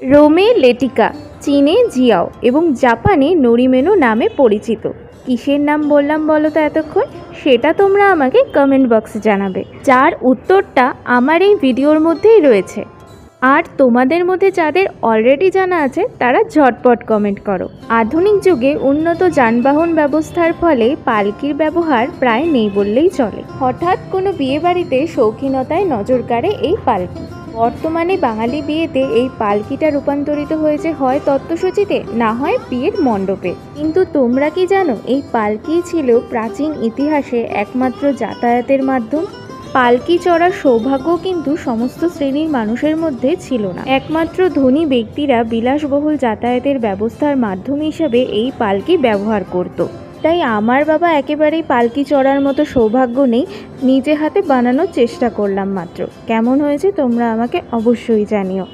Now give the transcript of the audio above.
রোমে লেটিকা, চীনে জিয়াও এবং জাপানে নোরিমেনো নামে পরিচিত। কিসের নাম বললাম বলো তো এতক্ষণ? সেটা তোমরা আমাকে কমেন্ট বক্সে জানাবে, যার উত্তরটা আমার এই ভিডিওর মধ্যেই রয়েছে। আর তোমাদের মধ্যে যাদের অলরেডি জানা আছে তারা ঝটপট কমেন্ট করো। আধুনিক যুগে উন্নত যানবাহন ব্যবস্থার ফলে পালকির ব্যবহার প্রায় নেই বললেই চলে। হঠাৎ কোনো বিয়েবাড়িতে শৌখিনতায় নজর কাড়ে এই পালকি। বর্তমানে বাঙালি বিয়েতে এই পালকিটা রূপান্তরিত হয়েছে হয় তত্ত্বসূচিতে, না হয় বিয়ের মণ্ডপে। কিন্তু তোমরা কি জানো এই পালকি ছিল প্রাচীন ইতিহাসে একমাত্র যাতায়াতের মাধ্যম? পালকি চড়ার সৌভাগ্য কিন্তু সমস্ত শ্রেণীর মানুষের মধ্যে ছিল না। একমাত্র ধনী ব্যক্তিরা বিলাসবহুল যাতায়াতের ব্যবস্থার মাধ্যম হিসেবে এই পালকি ব্যবহার করত। তাই আমার বাবা একেবারেই পালকি চড়ার মতো সৌভাগ্য নেই, নিজে হাতে বানানোর চেষ্টা করলাম মাত্র। কেমন হয়েছে তোমরা আমাকে অবশ্যই জানিও।